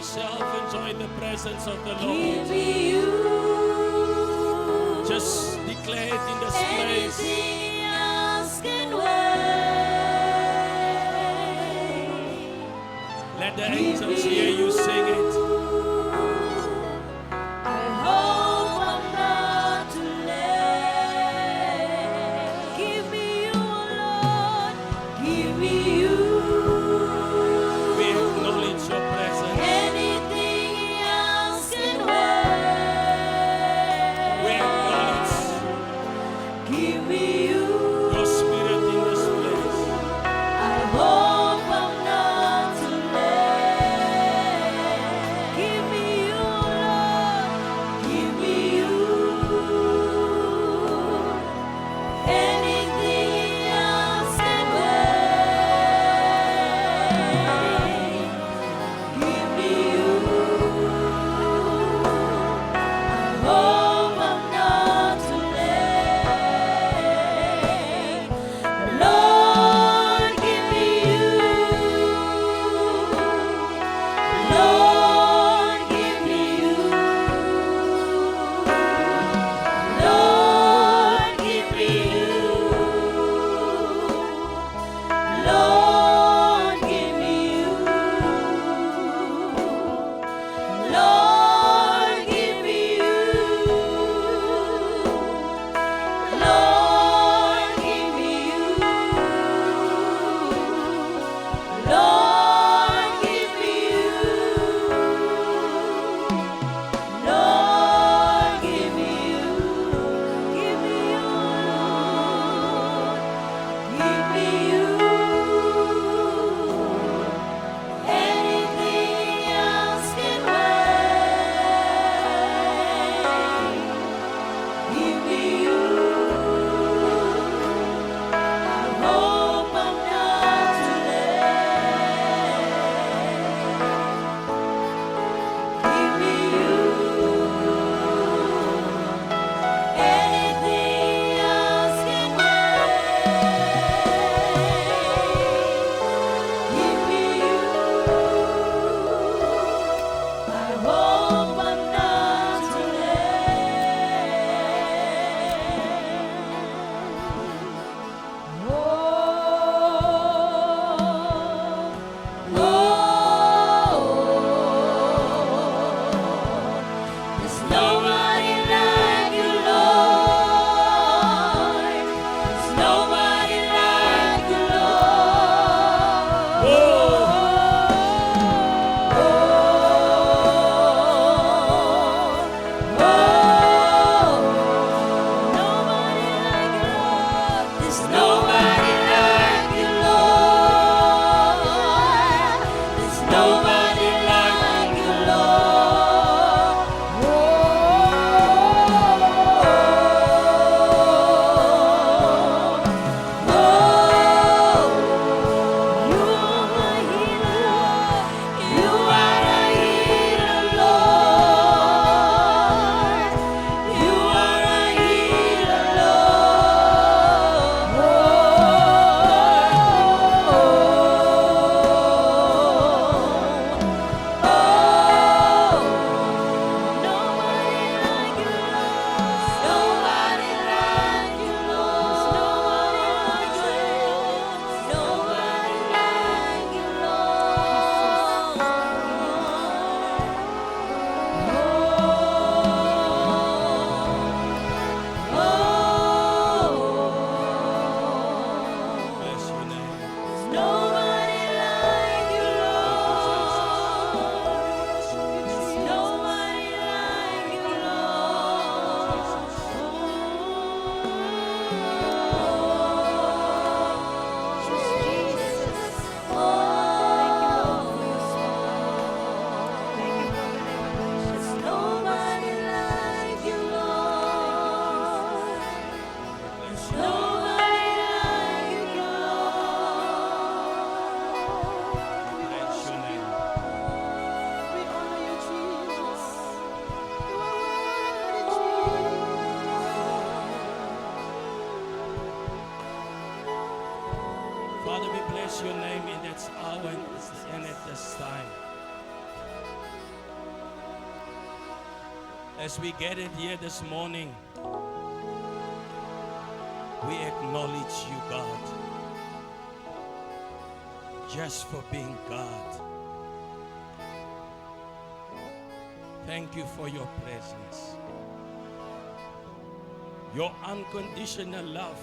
yourself, enjoy the presence of the Give Lord. me you. Just declare it in this place. Anything else can wait. Let the angels hear you sing it. I hope I'm not too late. Give me you, Lord. Give me you. We acknowledge your presence. Anything else can wait. We acknowledge Give me you. your spirit in this place. I hope I'm not too late. Give me you, Lord. Give me you. Anything else can wait. Give me you. I hope I'm not too late. Lord, give me you. Lord, give me you. Lord, give me you. Lord, give me you. Lord, give me you. Lord, give me you. Lord, give me you. Lord, give me you. Give me you, Lord. Give me you. Anything else can wait. Give me you. I hope I'm not too late. Give me you. Anything else can wait. Give me you. I hope I'm not too late. There's nobody like you, Lord. There's nobody like you, There's nobody like you, Lord. There's nobody like you, You are a healer, Lord. You are a healer, Nobody like you, Lord. Nobody like you, Bless your name. Nobody like you, Lord. Nobody like you, Nobody like you, Lord. Nobody like you, Lord. Bless your name. We honor you, Jesus. You are worthy, Father, we bless your name in this hour and at this time. As we gathered here this morning, we acknowledge you, God, just for being God. Thank you for your presence, your unconditional love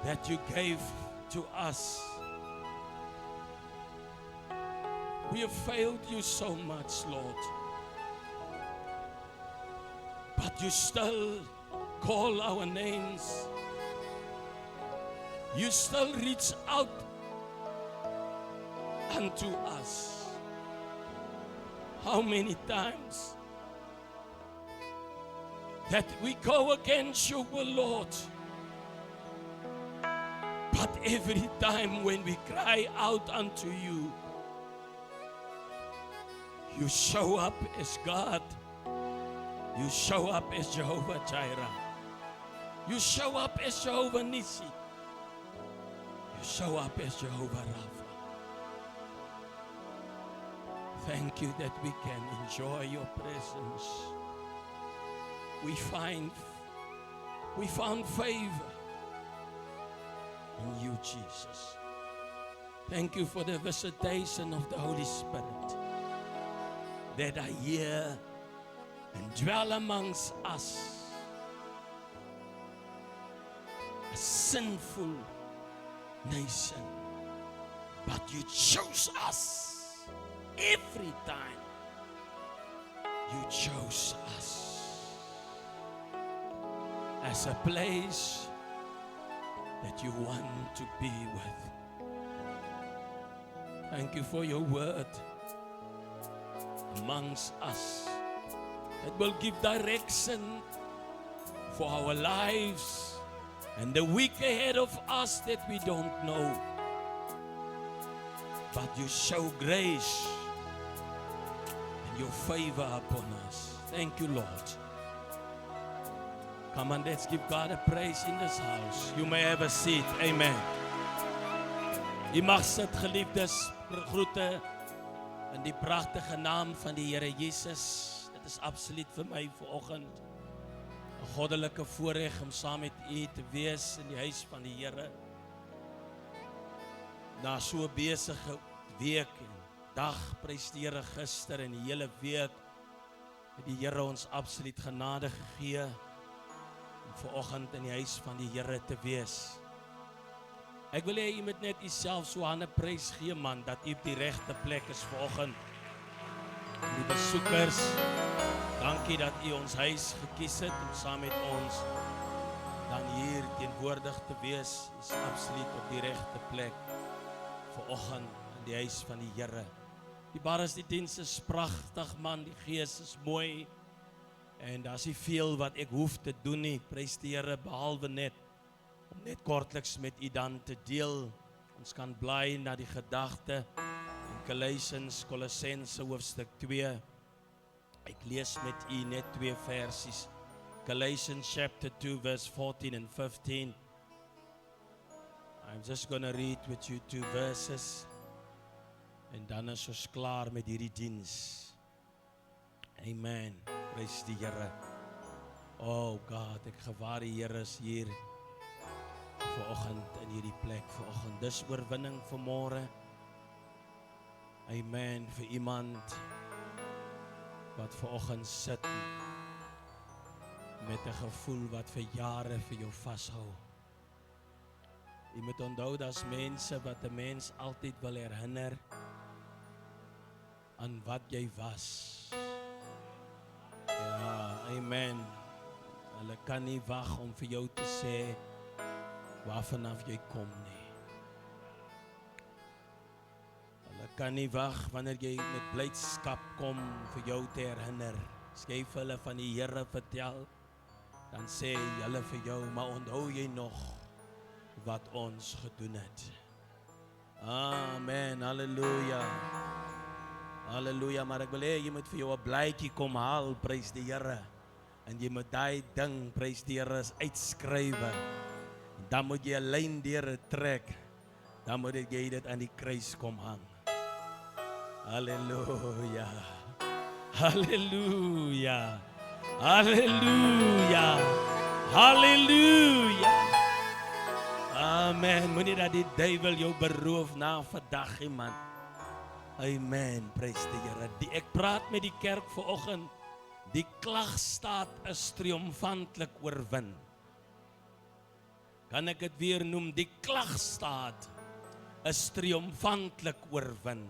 that you gave to us. We have failed you so much, Lord, but you still call our names. You still reach out unto us. How many times that we go against you, Lord, but every time when we cry out unto you, you show up as God. You show up as Jehovah Jireh. You show up as Jehovah Nissi. You show up as Jehovah Rapha. Thank you that we can enjoy your presence. We found favor in you, Jesus. Thank you for the visitation of the Holy Spirit that are here and dwell amongst us. A sinful nation, but you chose us. Every time you chose us as a place that you want to be with. Thank you for your word amongst us that will give direction for our lives and the week ahead of us that we don't know. But you show grace and your favor upon us. Thank you, Lord. Come on, let's give God a praise in this house. You may have a seat. Amen. U mag sit, geliefdes, groete in die pragtige naam van die Here Jesus. Dit is absoluut vir my vanoggend 'n goddelike voorreg om saam met u te wees in die huis van die Here. Na so 'n besige week en dag, prys die Here, gister en die hele week het die Here ons absoluut genade gegee om vanoggend in die huis van die Here te wees. Ek wil hê u moet net uself so aan 'n prys gee, man, dat u op die regte plek is vanoggend. Die besoekers, dankie dat u ons huis gekies het om saam met ons dan hier teenwoordig te wees. Is absoluut op die regte plek vanoggend in die huis van die Here. Die bar is die diens is pragtig, man, die gees is mooi en daar's nie veel wat ek hoef te doen nie, prys die Here, behalwe net om net kortliks met u dan te deel. Ons kan bly na die gedagte in Kolossense hoofstuk 2. Ek lees met u net 2 versies. Galatians chapter 2 verse 14 and 15. I'm just going to read with you 2 verses. En dan is ons klaar met hierdie diens. Amen. Prys die Here. Oh God, ek gewaar die Here is hier vanoggend in hierdie plek vanoggend. Dis oorwinning vanmôre. Amen. Vir iemand wat vanoggend sit met 'n gevoel wat vir jare vir jou vashou. Jy moet onthou dat mense wat 'n mens altyd wil herinner aan wat jy was. Ja, amen. Hulle kan nie wag om vir jou te sê waarvanaf jy kom nie. Hulle kan nie wag wanneer jy met blydskap kom vir jou te herinner. Skryf hulle van die Here vertel, dan sê hulle vir jou, maar onthou jy nog wat ons gedoen het? Amen, halleluja. Halleluja, maar ek wil hê jy moet vir jou 'n blytjie kom haal, prys die Here. En jy moet daai ding, prys die Here, uitskrywe. Dan moet jy 'n lyn deur trek. Dan moet jy dit aan die kruis kom hang. Halleluja. Halleluja. Halleluja. Halleluja. Amen. Moenie dat die duiwel jou beroof na vandag, man. Amen. Prys die Here. Ek praat met die kerk vanoggend. Die klagstaat is triomfantlik oorwin. Kan ek dit weer noem? Die klagstaat is triomfantlik oorwin.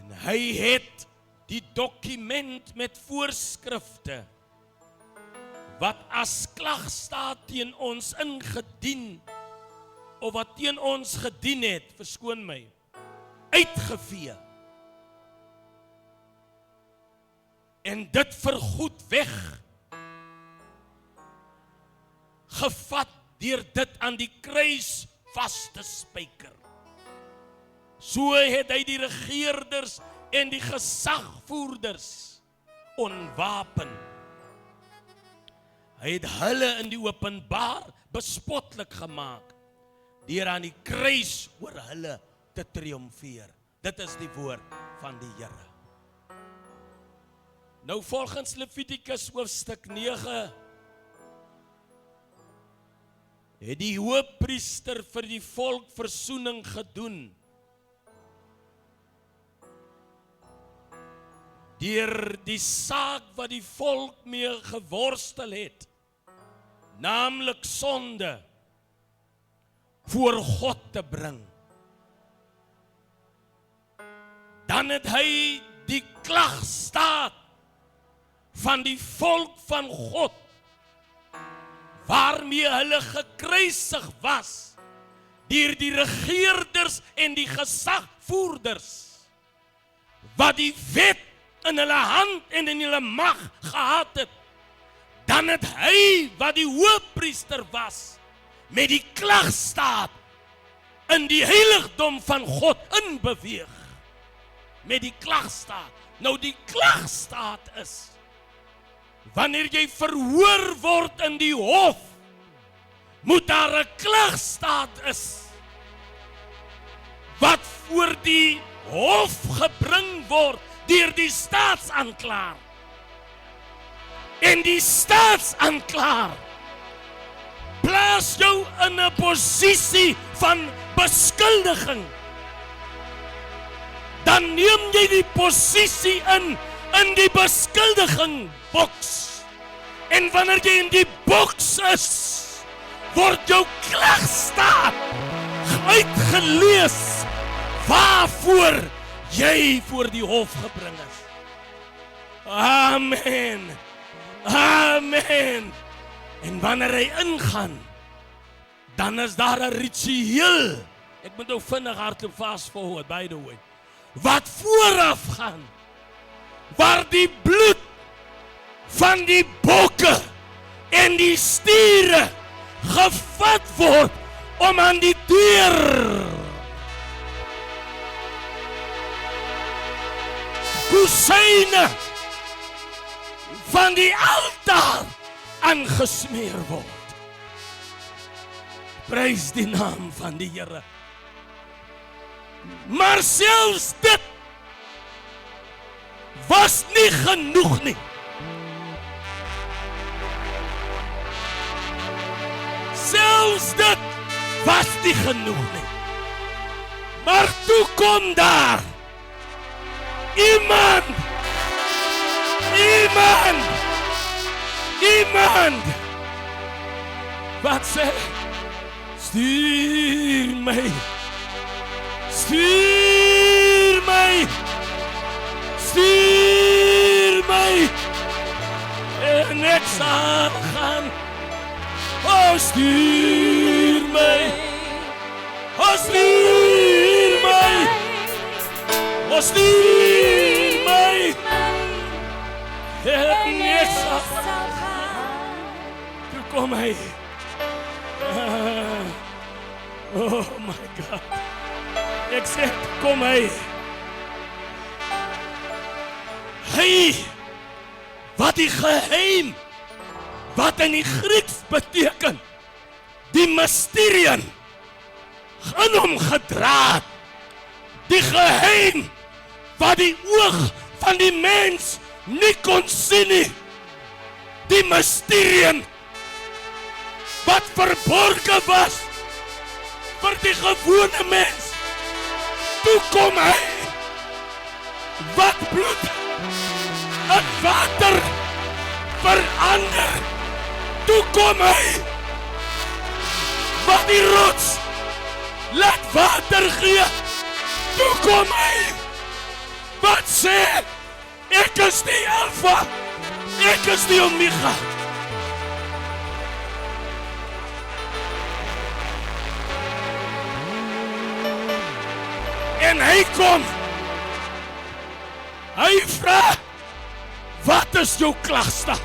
En hy het die dokument met voorskrifte wat as klagstaat teen ons ingedien of wat teen ons gedien het, verskoon my, uitgevee. En dit vergoed weg. Gevat deur dit aan die kruis vas te spyker. So het hy die regeerders en die gesagvoerders ontwapen. Hy het hulle in die openbaar bespotlik gemaak deur aan die kruis oor hulle te triomfeer. Dit is die woord van die Here. Nou volgens Levitikus hoofstuk 9 het die hoofpriester vir die volk versoening gedoen deur die saak wat die volk mee geworstel het, naamlik sonde, voor God te bring. Dan het hy die klagstaat van die volk van God, waarmee hulle gekruisig was, deur die regeerders en die gesagvoerders, wat die wet in hulle hand en in hulle mag gehad het, dan het hy, wat die hoofpriester was, met die klagstaat in die heiligdom van God inbeweeg. Met die klagstaat. Nou die klagstaat is, wanneer jy verhoor word in die hof, moet daar 'n klagstaat is, wat voor die hof gebring word, deur die staatsaanklaer. En die staatsaanklaer plaas jou in 'n posisie van beskuldiging. Dan neem jy die posisie in die beskuldiging boks. En wanneer jy in die boks is, word jou klagstaat uitgelees waarvoor jy voor die hof gebring is. Amen. Amen. En wanneer hy ingaan, dan is daar 'n ritueel. Ek moet nou vinnig hardloop fast forward, by the way. Wat vooraf gaan, waar die bloed van die bokke en die stiere gevat word om aan die deur kusyne van die altaar aangesmeer word. Prys die naam van die Here. Maar selfs dit was nie genoeg nie. Selfs dit was nie genoeg nie. Maar toe kom daar iemand wat sê, stuur my, en ek sal gaan. Oh, stuur my, oh, stuur my, oh, stuur my, en ek sal gaan. Toe kom hy. Oh my God. Ek sê, kom hy. Hy, wat die geheim, wat in die Grieks beteken, die mysterium, in hom gedra, die geheim, wat die oog van die mens nie kon sien nie. Die mysterieën wat verborge was vir die gewone mens. Toe kom hy, wat bloed in water verander. Toe kom hy, wat die rots laat water gee. Toe kom hy, wat sê, ek is die Alpha, ek is die Omega. En hy kom, hy vra, wat is jou klagstaat?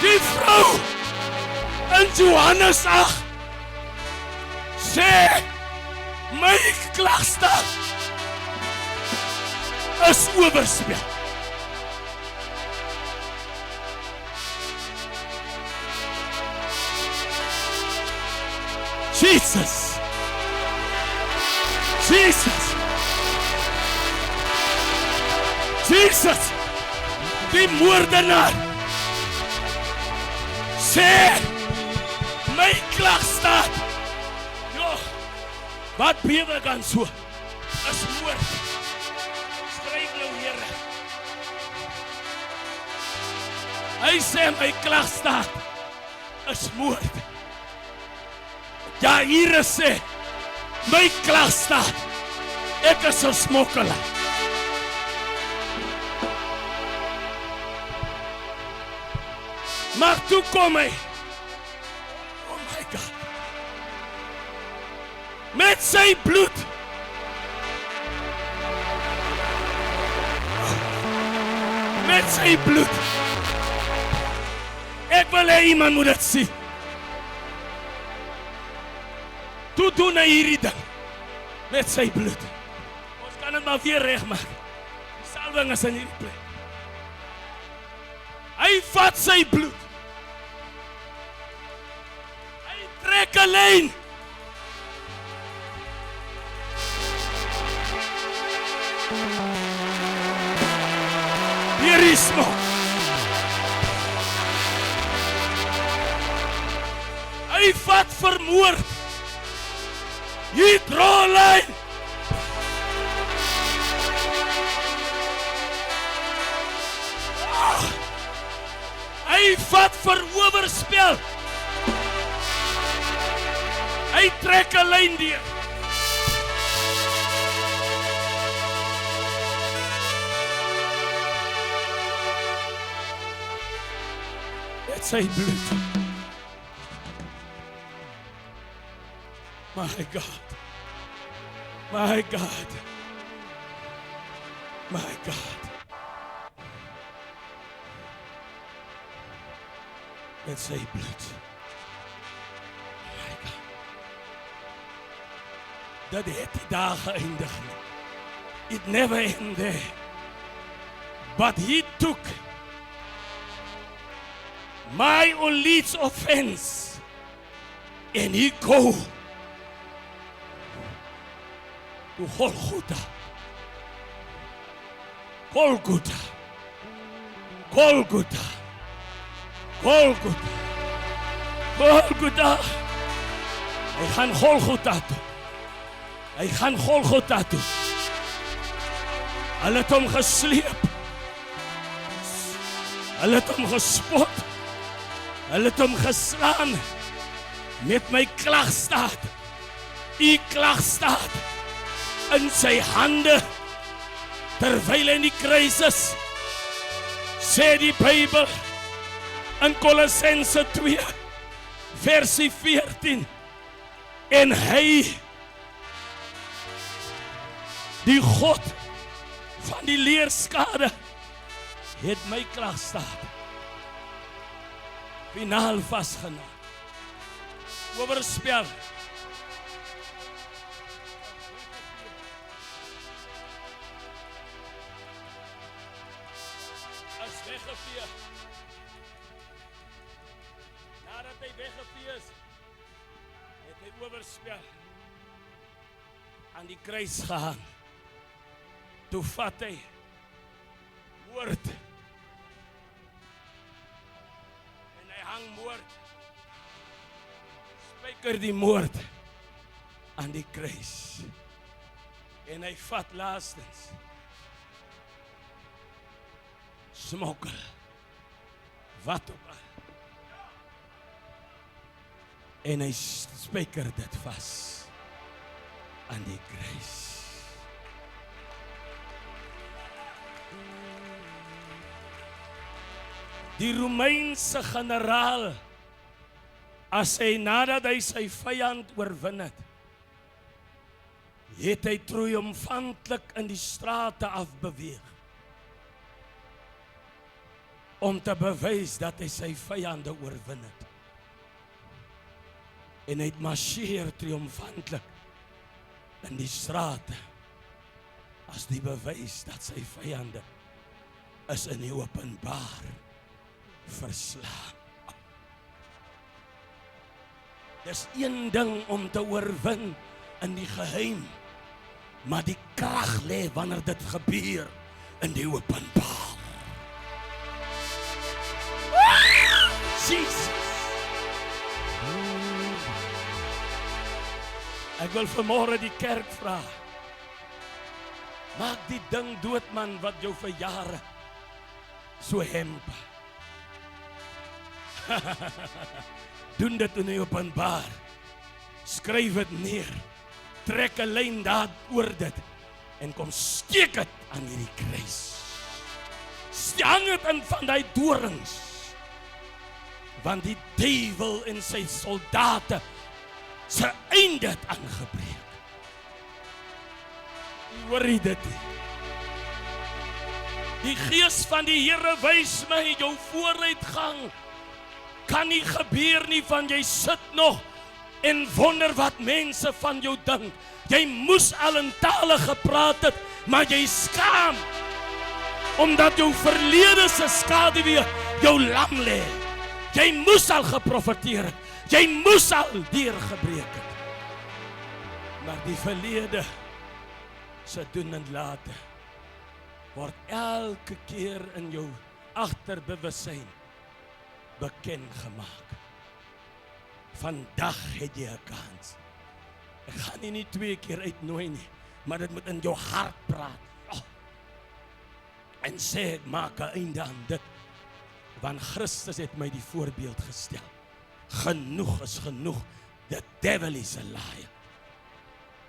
Die vrou in Johannes 8 sê, my klagstaat is oorspel. Jesus, Jesus, Jesus, die moordenaar, sê, my klagstaat, wat bewe kan so, is moord. Skryf nou, Here. Hy sê, my klagstaat is moord. Ja, hier sê, my klagstaat, ek is 'n smokkelaar. Maar toe kom hy, oh my God, met sy bloed, met sy bloed, ek wil hê iemand moet dit sien. Toe doen hy hierdie ding, met sy bloed. Ons kan het maar weer regmaak. Die salwing is in hierdie plek. Hy vat sy bloed. Hy trek 'n lyn. Hier is nog. Hy vat vermoord. Hier draai 'n lyn. Hy vat vir oorspel. Hy trek 'n lyn deur. Dit sy bloed. My God. My God. My God. Dit sy bloed. My God. Dat het die dag geëindig nie. It never ended. But he took my only offense and he go to Golgotha. Golgotha. Golgotha. Golgotha. Golgotha. Hy gaan Golgotha toe. Hy gaan Golgotha toe. Hulle het hom gesleep. Hulle het hom gespot. Hulle het hom geslaan met my klagstaat. U klagstaat in sy hande terwyl hy in die kruis is. Sê die Bybel in Kolossense 2 versie 14 en hy die God van die leerskade het my klagstaat finaal vasgenaam. Oorspel. As weggevee. Nadat hy weggevee is, het hy oorspel. aan die kruis gehang. Toe vat hy moord. En hy hang moord. Spyker die moord aan die kruis. En hy vat laastens smokkel. Wat ook al. En hy spyker dit vas aan die kruis. Die Romeinse generaal, as hy nadat hy sy vyand oorwin het hy triomfantlik in die strate afbeweeg om te bewys dat hy sy vyande oorwin het. En hy het marcheer triomfantlik in die strate as die bewys dat sy vyande is in die openbaar verslaan. Dis een ding om te oorwin in die geheim, maar die krag lê wanneer dit gebeur in die openbaar. Jesus. Ek wil vanmôre die kerk vra. Maak die ding dood, man, wat jou vir jare so hemp. Doen dit in die openbaar. Skryf dit neer. Trek 'n lyn daar oor dit en kom steek dit aan hierdie kruis. Hang dit in van die dorings. Want die duiwel en sy soldate se einde het aangebreek. Hoor jy dit? Die gees van die Here wys my jou vooruitgang kan nie gebeur nie van jy sit nog en wonder wat mense van jou dink. Jy moes al in tale gepraat het, maar jy skaam omdat jou verlede se skaduwee jou lam lê. Jy moes al geprofeteer het. Jy moes al deurgebreek het. Maar die verlede se doen en late word elke keer in jou agterbewussyn bekend gemaak. Vandag het jy 'n kans. Ek gaan nie 2 keer uitnooi nie, maar dit moet in jou hart praat. Oh. En sê ek maak 'n einde aan dit, want Christus het my die voorbeeld gestel. Genoeg is genoeg. The devil is a liar.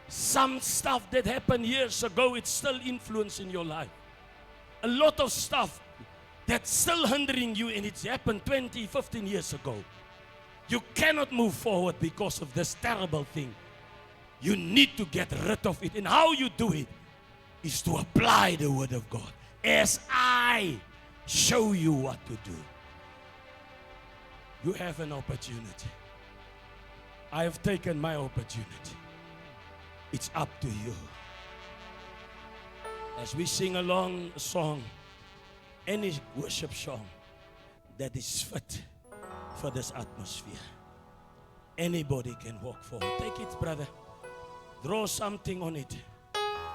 Some stuff that happened years ago, it's still influencing your life. A lot of stuff that's still hindering you, and it's happened 20, 15 years ago. You cannot move forward because of this terrible thing. You need to get rid of it. And how you do it is to apply the word of God. As I show you what to do. You have an opportunity. I have taken my opportunity. It's up to you. As we sing along a song, any worship song that is fit for this atmosphere, anybody can walk forward. Take it, brother. Draw something on it.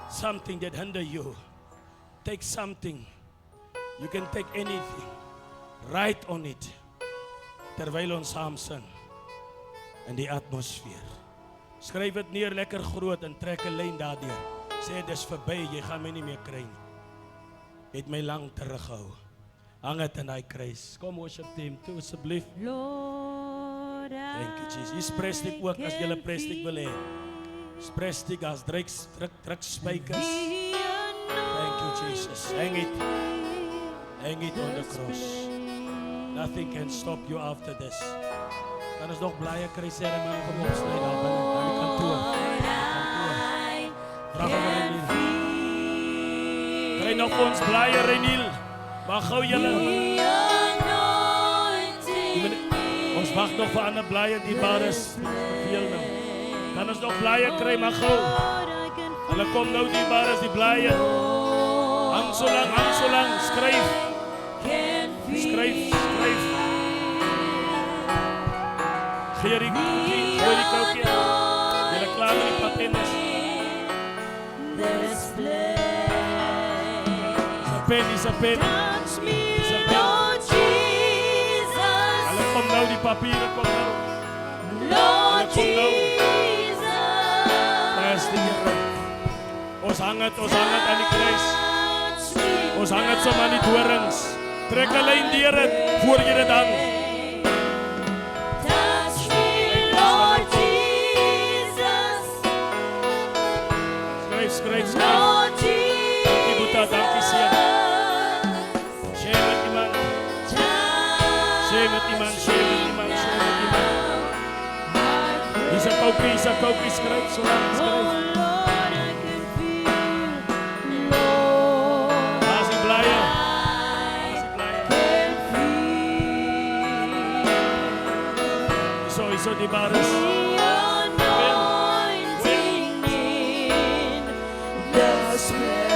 Something that hinder you. Take something. You can take anything. Write on it. Terwyl ons saam sing in die atmosfeer. Skryf dit neer lekker groot en trek 'n lyn daardeur. Sê dis verby, jy gaan my nie meer kry nie. Het my lank teruggehou. Hang dit in daai kruis. Kom worship team toe asseblief. Lord, Thank you Jesus. Hier's prestig ook as jy 'n prestig wil hê. Dis prestig as druk spykers. Thank you Jesus. Hang it on the cross. Nothing can stop you after this. Kan ons nog blye kry sê en maar kom opsny daar binne aan die kantoor. Vra vir Reniel. Kry nog vir ons blye Reniel. Maar gou julle. Ons wag nog vir ander blye die bar is veel nou. Kan ons nog blye kry maar gou. Hulle kom nou die bar is die blye. Hang so lank, skryf. Skryf. Gee die koekie, julle klaar met die patennes. Dis 'n pen. Touch me, Dis 'n pen. Lord Jesus. Hulle kom nou die papiere kom nou. Lord Kom nou. Jesus. Dis die Here. Ons hang dit aan die kruis. Touch me, Ons hang dit som aan die dorings. Trek 'n lyn deur dit voor jy dit hang. touch me, Lord Jesus. Skryf. Lord Dankie Boeta, dankie seun. Jesus. Share met iemand. Share met iemand. Hier's 'n koupie, skryf so lank Oh skryf. Lord, I can feel, Lord, Daar's die blye. I can feel Hierso die bares. the anointing in the spirit.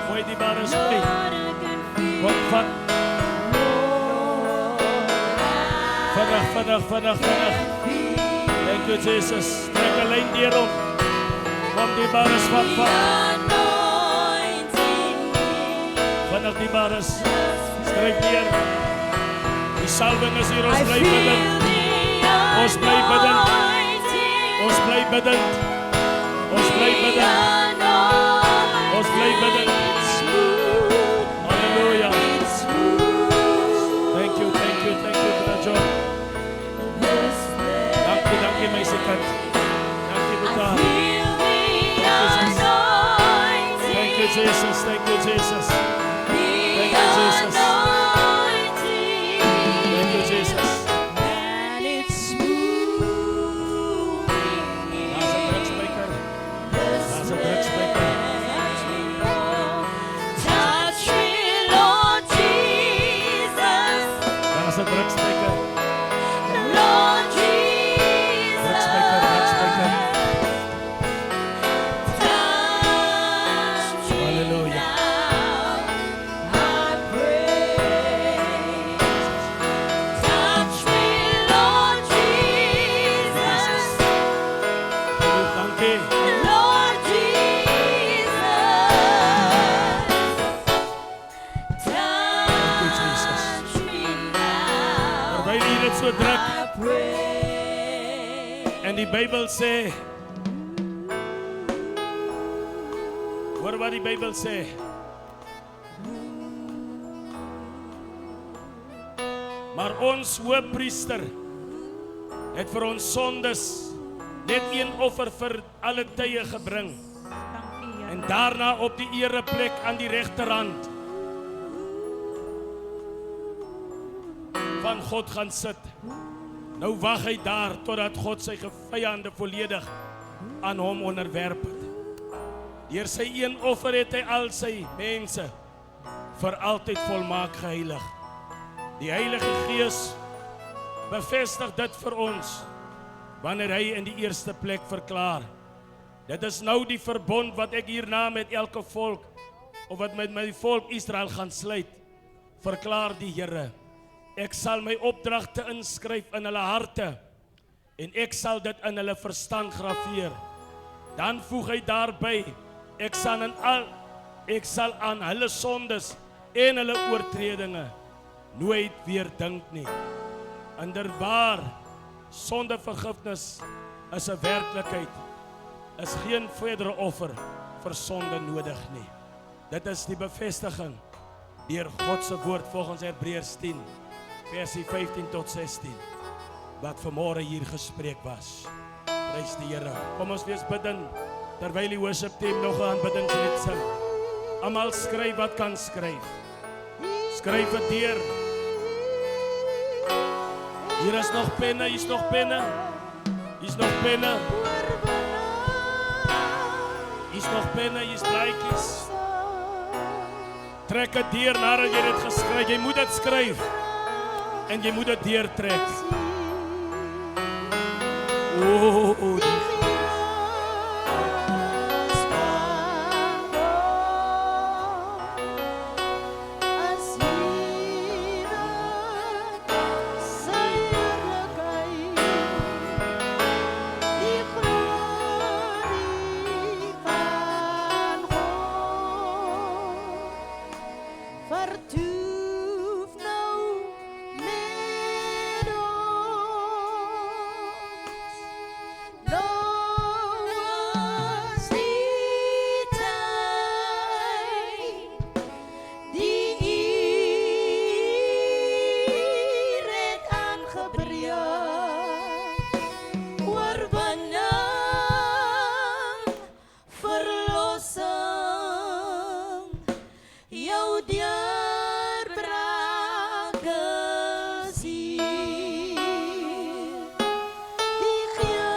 Mooi die bares. Lord, I can feel, Kom vat. Lord, Vandag. Thank you Jesus. Trek 'n lyn deur hom. Kom die bares vat. anointing Vandag die bares. Skryf neer. Die salwing is hier, I ons bly feel bidden. the Ons bly bidden. anointing. Ons bly bidden. Ons bly bidden. Ons bly bidden. Hallelujah. Thank you, Brother John. Dankie my sekant. Dankie Boeta. Thank you Jesus. Thank you Jesus. And it's moving Daar's 'n drugsmaker. Daar's 'n drugsmaker. touch me, Lord Jesus. Daar's 'n drugsmaker. Lord Jesus. Drugsmaker. Touch me Hallelujah. now, I pray. Touch me, Lord Jesus. Dankie. Lord Jesus. Touch me now, Terwyl hier dit so druk I pray. en die Bybel sê, hoor wat die Bybel sê. Maar ons hoëpriester het vir ons sondes net een offer vir alle tye gebring en daarna op die ereplek aan die regterhand van God gaan sit. Nou wag hy daar totdat God sy vyande volledig aan hom onderwerp het. Deur sy een offer het hy al sy mense vir altyd volmaak geheilig. Die Heilige Gees bevestig dit vir ons wanneer hy in die eerste plek verklaar: dit is nou die verbond wat ek hierna met elke volk of wat met my volk Israel gaan sluit, verklaar die Here. Ek sal my opdragte inskryf in hulle harte en ek sal dit in hulle verstand graveer. Dan voeg hy daarby: ek sal aan hulle sondes en hulle oortredinge nooit weer dink nie. Inderdaad, sondevergifnis is 'n werklikheid. Is geen verdere offer vir sonde nodig nie. Dit is die bevestiging deur God se woord volgens Hebreërs 10 versie 15 tot 16 wat vanmôre hier gespreek was. Prys die Here. Kom ons wees bidden terwyl die worship team nog 'n aanbiddingslied sing. Almal skryf wat kan skryf. Skryf dit deur. Hier is nog penne, hier's nog penne. Hier's nog penne. Hier's nog penne, hier's blaadjies. Trek dit deur nadat jy dit geskryf. Jy moet dit skryf. En jy moet dit deurtrek. Oh, vertoef nou met ons. Nou is die tyd, die uur het aangebreek. Oorwinning, verlossing, jou deurbraak is hier. Die Gees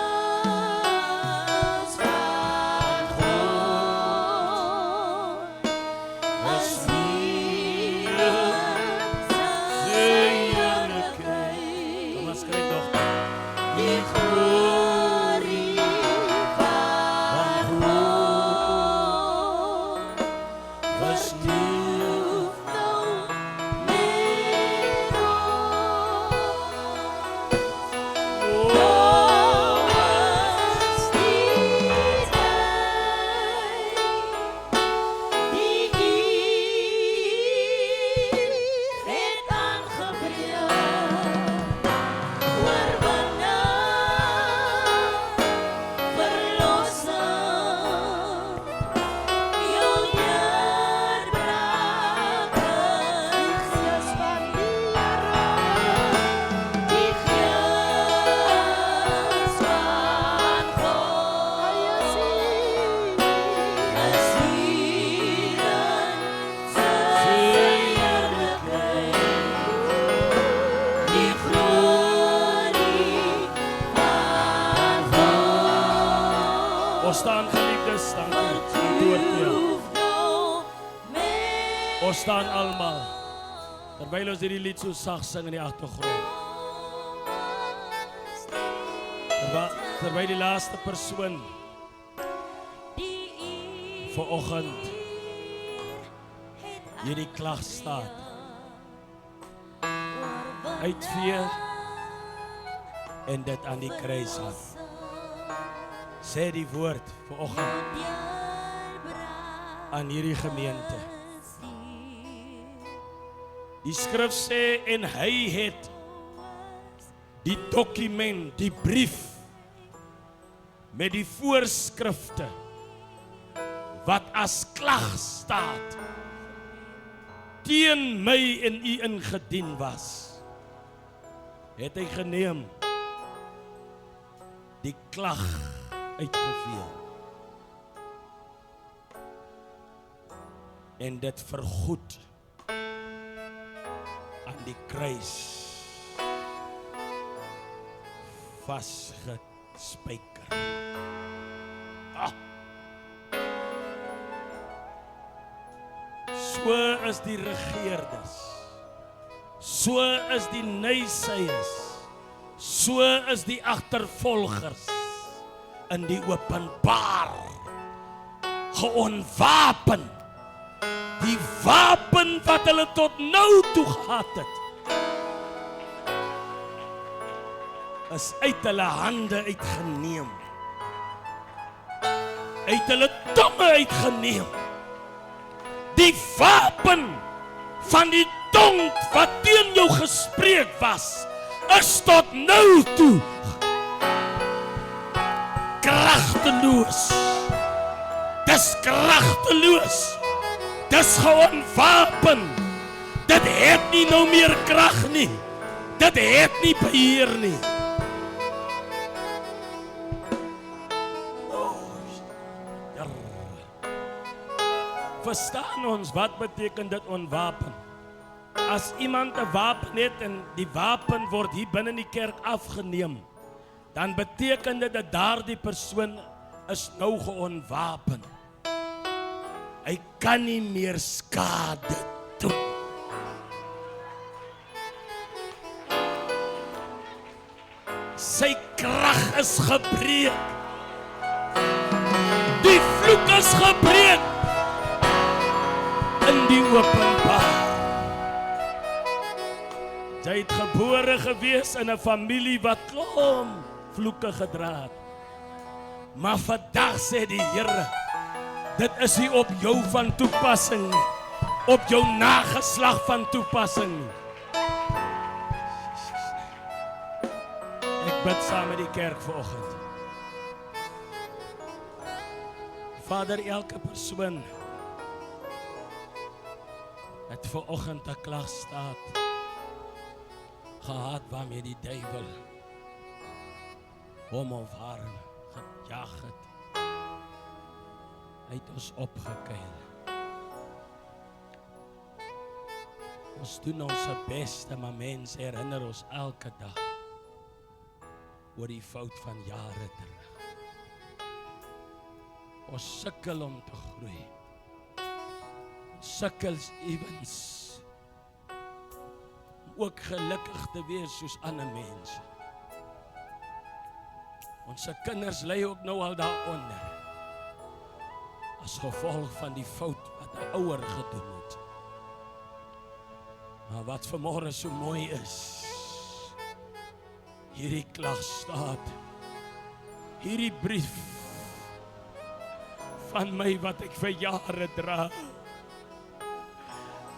van God is hier in sy heerlikheid. Kom ons skryf nog. Die glorie van God verstoef nou met ons. Nou is die tyd, die uur het aangebreek. Oorwinning, verlossing, jou deurbraak is Gees van die Here. Die Gees van God is hier in sy heerlikheid. Die glorie van God Ons staan geliefdes, dankie. Antwoord jou. vertoef nou met Ons staan almal. Terwyl ons hierdie lied so sag sing in die agtergrond. Terwyl die laaste persoon die uur vanoggend het hierdie klag staat, oorwinning, uitvee en dit aan die kruis hang. Sê die woord vanoggend deurbraak aan hierdie gemeente. is hier. Die skrif sê en hy het die dokument, die brief met die voorskrifte wat as klag staat teen my en u ingedien was, het hy geneem, die klag uitgevee en dit vergoed aan die kruis vasgespijker. Ah. So is die regeerders, so is die naysayers, so is die agtervolgers in die openbaar geonwapen. Die wapen wat hulle tot nou toe gehad het, is uit hulle hande uitgeneem, uit hulle tonge uitgeneem. Die wapen van die tong wat teen jou gespreek was, is tot nou toe kragteloos. Dis kragteloos. Dis geonwapen. Dit het nie nou meer krag nie. Dit het nie beheer nie. Verstaan ons wat beteken dit onwapen? As iemand 'n wapen het en die wapen word hier binne in die kerk afgeneem, dan beteken dit dat daardie persoon is nou geonwapen. Hy kan nie meer skade doen. Sy krag is gebreek. Die vloek is gebreek in die openbaar. Jy het gebore gewees in 'n familie wat klomp vloeke gedra het. Maar vandag sê die Here, dit is nie op jou van toepassing nie. op jou nageslag van toepassing nie. Ek bid saam met die kerk vanoggend. Vader, elke persoon het vanoggend 'n klagstaat gehad waarmee die duiwel hom of haar gejaag het. Hy het ons opgekuil. Ons doen ons beste, maar mense herinner ons elke dag oor die fout van jare terug. Ons sukkel om te groei. Ons sukkel ewens om ook gelukkig te wees soos ander mense. Ons kinders ly ook nou al daaronder as gevolg van die fout wat 'n ouer gedoen het. Maar wat vanmôre so mooi is, hierdie klagstaat, hierdie brief van my wat ek vir jare dra,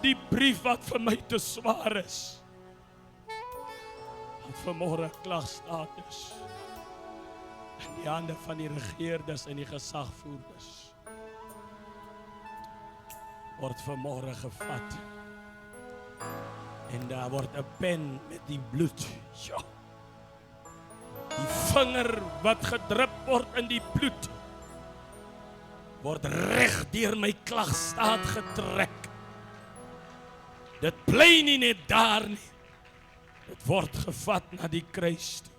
die brief wat vir my te swaar is, wat vanmôre klagstaat is, in die hande van die regeerders en die gesagvoerders, word vanmôre gevat, en daar word 'n pen met die bloed, ja, die vinger wat gedrup word in die bloed, word reg deur my klagstaat getrek. Dit bly nie net daar nie. Dit word gevat na die kruis toe.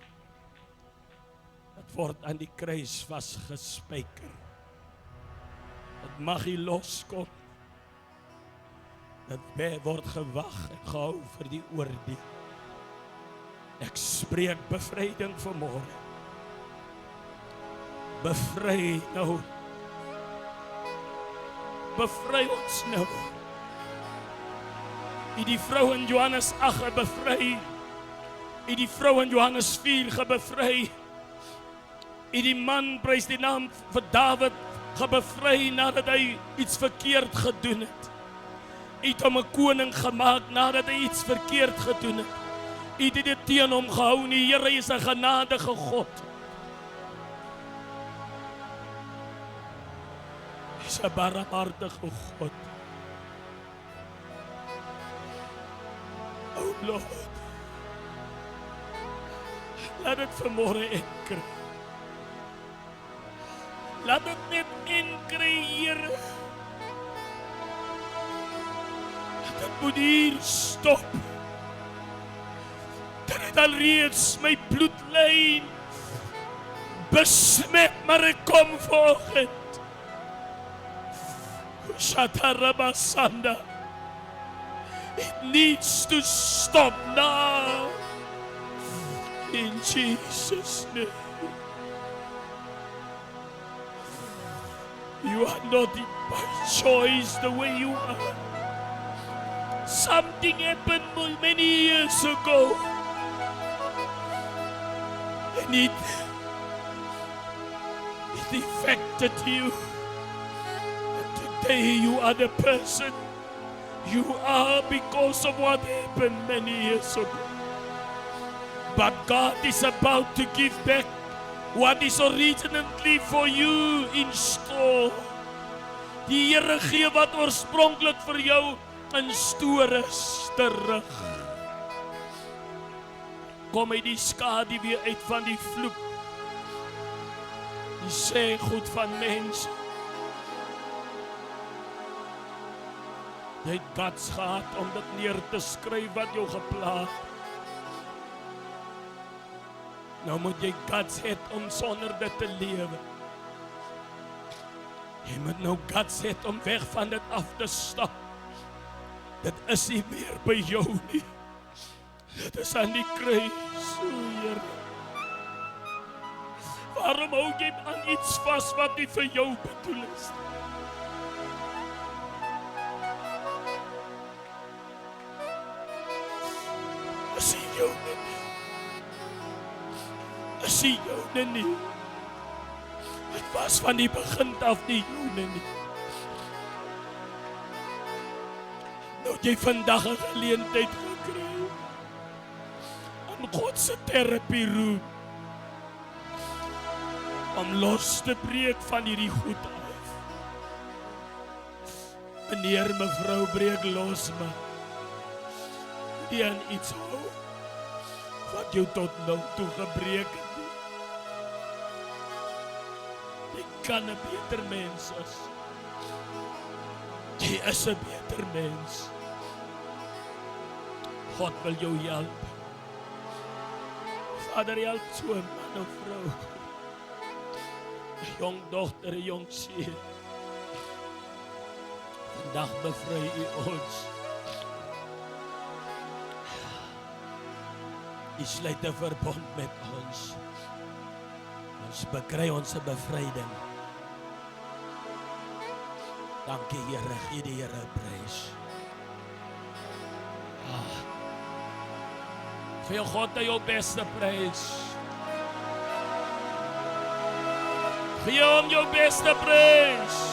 Dit word aan die kruis vasgespijker. Dit mag nie loskom. Dit word gewag en gehou vir die oordeel. Ek spreek bevryding vanmôre. Bevry nou. Bevry ons nou. U die vrou in Johannes 8 bevry. U die vrou in Johannes 4 gebevry. U die man, prys die naam vir Dawid, gebevry nadat hy iets verkeerd gedoen het. U het hom 'n koning gemaak nadat hy iets verkeerd gedoen het. U het dit teen hom gehou. Die Here is 'n genadige God. Hy is 'n barmhartige God. O Lord, laat dit vanmôre enkry. Laat dit net enkry, Here. Dit moet hier stop. Dit het alreeds my bloedlyn besmet, maar ek kom vanoggend. Shatarabasanda. It needs to stop now. In Jesus' name. You are not by choice the way you are. Something happened many years ago. And it affected you. And today you are the person you are because of what happened many years ago. But God is about to give back what is originally for you in store. Die Here gee wat oorspronklik vir jou in store is terug. Kom uit die skaduwee uit van die vloek. Die sê goed van mense. Jy het guts gehad om dit neer te skryf wat jou gepla het. Nou moet jy guts hê om sonder dit te lewe. Jy moet nou guts hê om weg van dit af te stap. Dit is nie meer by jou nie. Dit is aan die kruis, o Here. Waarom hou jy aan iets vas wat nie vir jou bedoel is? Is jy joune nie? Is jy joune nie? Het was van die begin af nie joune nie. het jy vandag 'n geleentheid gekry om God se terapie roep om los te breek van hierdie goed af. Meneer, mevrou, breek los man. Die aan iets hou wat jou tot nou toe gebreek het. Jy kan 'n beter mens is. Jy is 'n beter mens. God wil jou help. Vader, help so 'n man of vrou. 'n Jong dogter, 'n jong seun. Vandag bevry U ons. U sluit 'n verbond met ons. Ons bekry ons bevryding. Dankie Here, gee die Here prys. Vir jou God jou beste prys. Gee hom jou beste prys.